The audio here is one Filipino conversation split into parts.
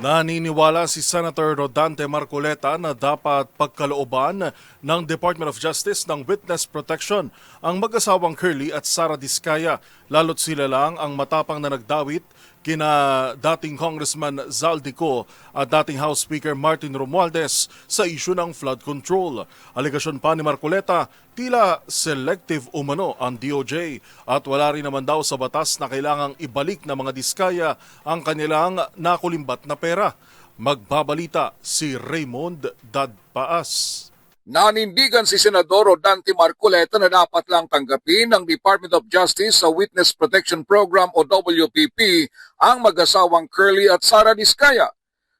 Naniniwala si Senator Rodante Marcoleta na dapat pagkalooban ng Department of Justice ng witness protection ang mag-asawang Curly at Sara Diskaya, lalo't sila lang ang matapang na nagdawit kina dating Congressman Zaldico at dating House Speaker Martin Romualdez sa isyu ng flood control. Alegasyon pa ni Marcoleta, tila selective umano ang DOJ at wala rin naman daw sa batas na kailangang ibalik ng mga Diskaya ang kanilang nakulimbat na pera. Magbabalita si Raymond Dadpaas. Nanindigan si Senador Rodante Marcoleta na dapat lang tanggapin ng Department of Justice sa Witness Protection Program o WPP ang mag-asawang Curly at Sara Diskaya.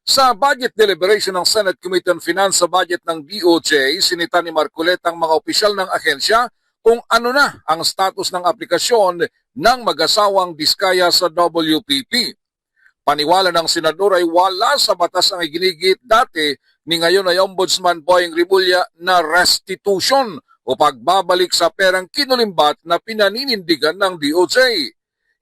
Sa budget deliberation ng Senate Committee on Finance sa budget ng DOJ, sinita ni Marcoleta ang mga opisyal ng ahensya kung ano na ang status ng aplikasyon ng mag-asawang Diskaya sa WPP. Paniwala ng senador ay wala sa batas ang iginigit dati ni ngayon ay Ombudsman Boying Rimulya na restitution o pagbabalik sa perang kinulimbat na pinaninindigan ng DOJ.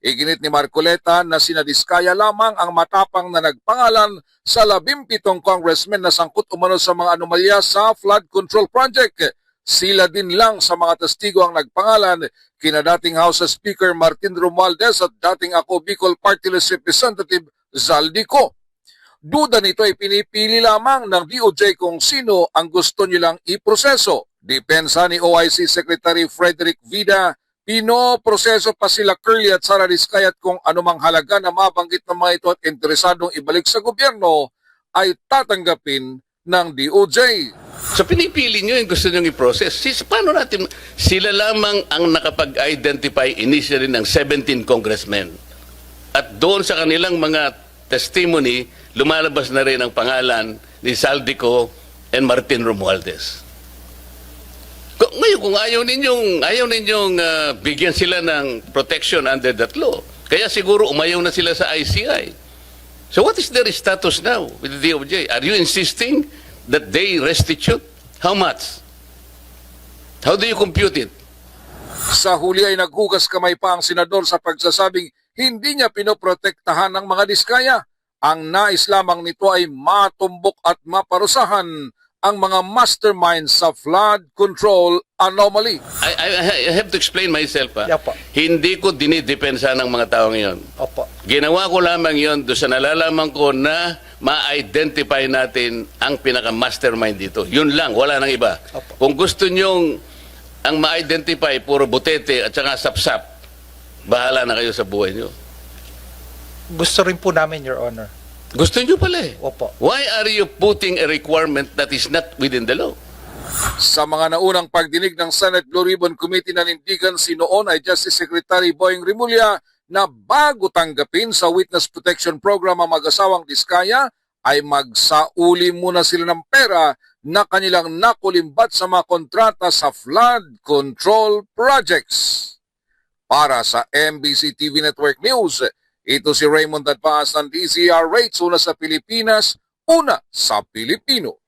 Iginit ni Marcoleta na sina Diskaya lamang ang matapang na nagpangalan sa 17 congressmen na sangkot umano sa mga anomalya sa flood control project. Sila din lang sa mga testigo ang nagpangalan kina dating House Speaker Martin Romualdez at dating Ako Bicol Party List Representative Zaldico. Duda nito ay pinipili lamang ng DOJ kung sino ang gusto nilang iproseso. Depensa ni OIC Secretary Frederick Vida, pinoproseso pa sila Curly at Sara Diskaya at kung anumang halaga na mabanggit ng mga ito at interesadong ibalik sa gobyerno ay tatanggapin ng DOJ. So pinipili nyo yung gusto nyo i-process. Paano natin, sila lamang ang nakapag-identify initially ng 17 congressmen. At doon sa kanilang mga testimony, lumalabas na rin ang pangalan ni Zaldico and Martin Romualdez. Ngayon, kung ayaw ninyong bigyan sila ng protection under that law, kaya siguro umayaw na sila sa ICI. So what is their status now with the DOJ? Are you insisting that they restitute? How much? How do you compute it? Sa huli ay naghugas kamay pa ang senador sa pagsasabing hindi niya pinoprotektahan ng mga Diskaya. Ang nais lamang nito ay matumbok at maparusahan ang mga masterminds sa flood control anomaly. I have to explain myself. Yapo. Hindi ko dinidepensa ng mga tao ngayon. Opo. Ginawa ko lamang yon doon sa nalalaman ko na ma-identify natin ang pinaka-mastermind dito. Yun lang, wala nang iba. Opo. Kung gusto nyong ang ma-identify, puro butete at saka sapsap, bahala na kayo sa buhay nyo. Gusto rin po namin, Your Honor. Gusto nyo pala eh. Opo. Why are you putting a requirement that is not within the law? Sa mga naunang pagdinig ng Senate Blue Ribbon Committee, nanindigan si noon ay Justice Secretary Boying Rimulya na bago tanggapin sa Witness Protection Program ang mag-asawang Diskaya ay magsauli muna sila ng pera na kanilang nakulimbat sa mga kontrata sa flood control projects. Para sa MBC TV Network News, ito si Raymond Dadpaas ng DZRH, una sa Pilipinas, una sa Pilipino.